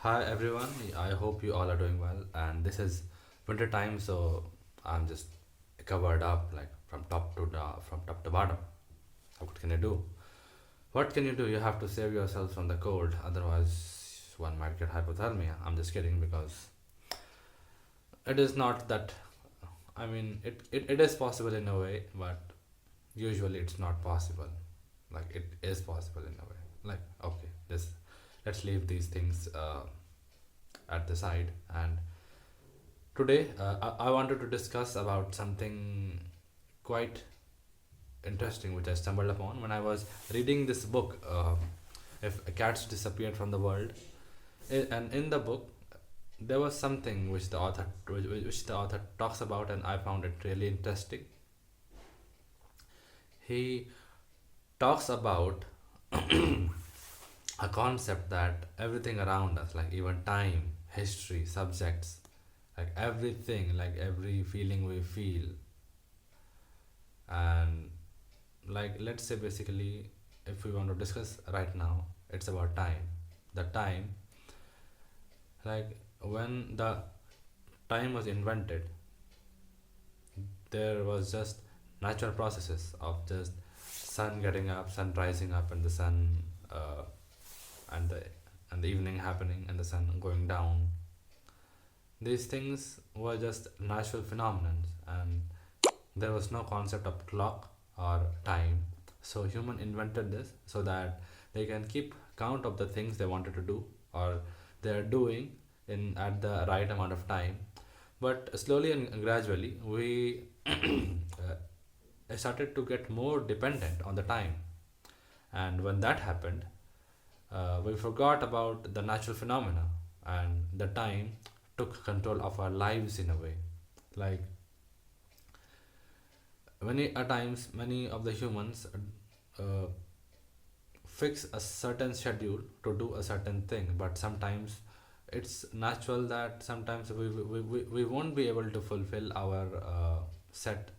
Hi everyone, I hope you all are doing well. And this is winter time, so I'm just covered up like from top to bottom. So what can you do? What can you do? You have to save yourself from the cold, otherwise one might get hypothermia. I'm just kidding because it is not that. It is possible in a way, but usually it's not possible. Like it is possible in a way. Like okay, this let's leave these things at the side. And today I wanted to discuss about something quite interesting which I stumbled upon when I was reading this book, If Cats Disappeared from the World. And in the book there was something which the author talks about, and I found it really interesting. He talks about a concept that everything around us, like even time, history, subjects, like everything, like every feeling we feel, and like let's say basically, if we want to discuss right now, it's about time. The time, like when the time was invented, there was just natural processes of just sun getting up, sun rising up, and the sun and the and the evening happening and the sun going down. These things were just natural phenomena, and there was no concept of clock or time. So human invented this so that they can keep count of the things they wanted to do or they are doing in at the right amount of time. But slowly and gradually, we started to get more dependent on the time. And when that happened, we forgot about the natural phenomena, and the time took control of our lives in a way. Like many a times, many of the humans uh, fix a certain schedule to do a certain thing, but sometimes it's natural that sometimes we won't be able to fulfill our set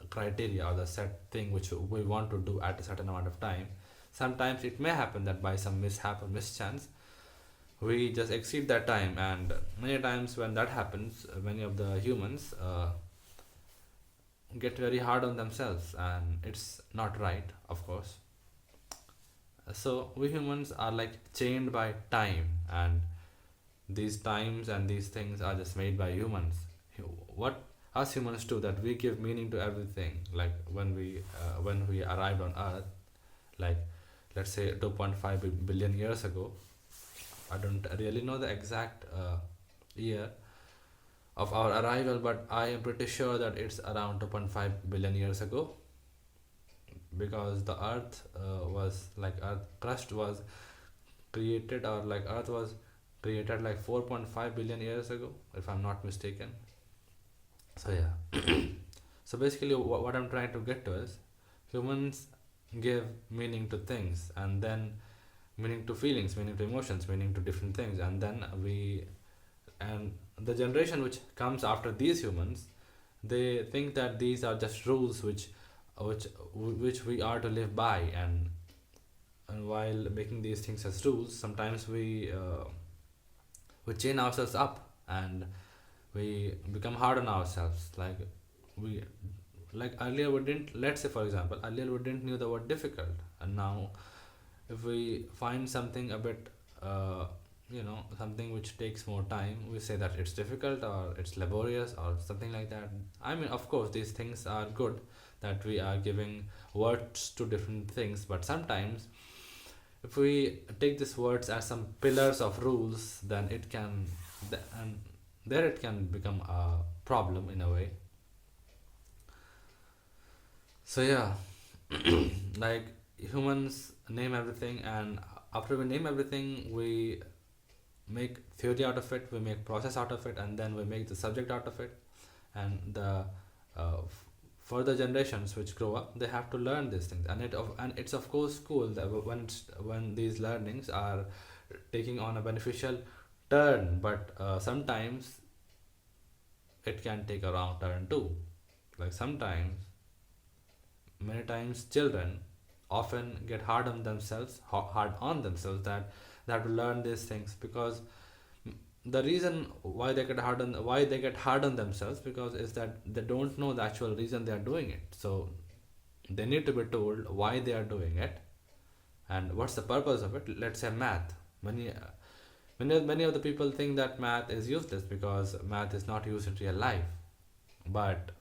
criteria or the set thing which we want to do at a certain amount of time. Sometimes it may happen that by some mishap or mischance we just exceed that time, and many times when that happens, many of the humans get very hard on themselves, and it's not right, of course. So we humans are like chained by time, and these times and these things are just made by humans. What us humans do, that we give meaning to everything. Like when we arrived on earth, like let's say 2.5 billion years ago. I don't really know the exact year of our arrival, but I am pretty sure that it's around 2.5 billion years ago, because the earth was like earth crust was created, or like earth was created like 4.5 billion years ago, if I'm not mistaken. So yeah. So basically what I'm trying to get to is, humans give meaning to things, and then meaning to feelings, meaning to emotions, meaning to different things, and then we and the generation which comes after these humans, they think that these are just rules which which we are to live by. And while making these things as rules, sometimes we chain ourselves up, and we become hard on ourselves. Like we like earlier we didn't, let's say for example, earlier we didn't knew the word difficult, and now if we find something a bit something which takes more time, we say that it's difficult or it's laborious or something like that. I mean, of course these things are good, that we are giving words to different things, but sometimes if we take these words as some pillars of rules, then and there it can become a problem in a way. So yeah. Like humans name everything, and after we name everything, we make theory out of it, we make process out of it, and then we make the subject out of it. And the further generations which grow up, they have to learn these things, and it's of course cool that when these learnings are taking on a beneficial turn, but sometimes it can take a wrong turn too. Like sometimes, many times children often get hard on themselves, that they have to learn these things, because the reason why they get hard on themselves, because is that they don't know the actual reason they are doing it. So they need to be told why they are doing it and what's the purpose of it. Let's say math. Many of the people think that math is useless because math is not used in real life. But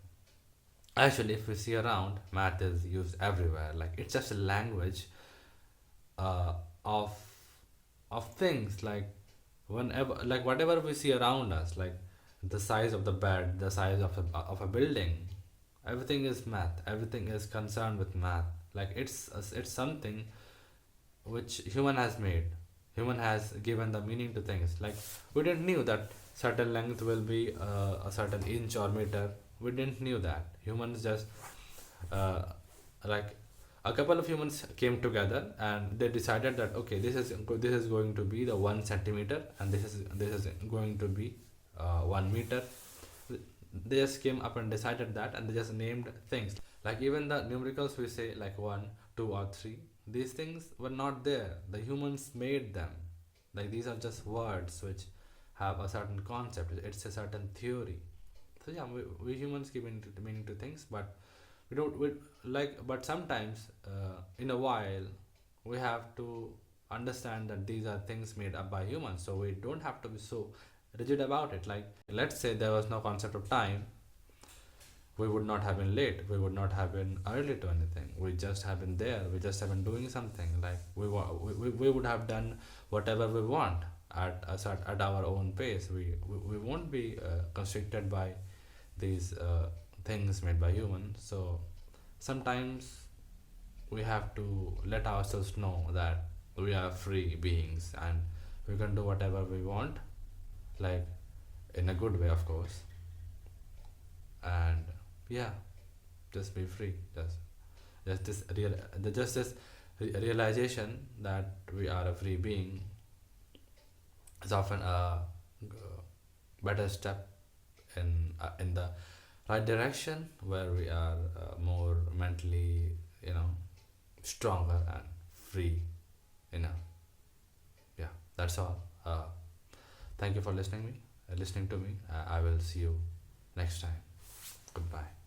actually, if we see around, math is used everywhere. Like, it's just a language uh, of things. Like, whenever, like whatever we see around us, like the size of the bed, the size of a building, everything is math. Everything is concerned with math. Like, it's something which human has made. Human has given the meaning to things. Like, we didn't knew that certain length will be a certain inch or meter. We didn't knew that. Humans just uh, like a couple of humans came together and they decided that okay, this is going to be the 1 centimeter, and this is going to be 1 meter. They just came up and decided that, and they just named things. Like, even the numericals we say, like 1, 2, or 3, these things were not there. The humans made them. Like, these are just words which have a certain concept. It's a certain theory. So yeah, we humans give meaning to things, but we don't we, like but sometimes in a while we have to understand that these are things made up by humans, so we don't have to be so rigid about it. Like, let's say there was no concept of time, we would not have been late, we would not have been early to anything, we just have been there, we just have been doing something. Like, we would have done whatever we want at our own pace. We won't be constricted by these things made by humans. So sometimes we have to let ourselves know that we are free beings and we can do whatever we want, like in a good way, of course. And yeah, just be free. Just this real, just this realization that we are a free being is often a better step in the right direction, where we are more mentally, stronger and free. You know, yeah, that's all. Thank you for listening to me. I will see you next time. Goodbye.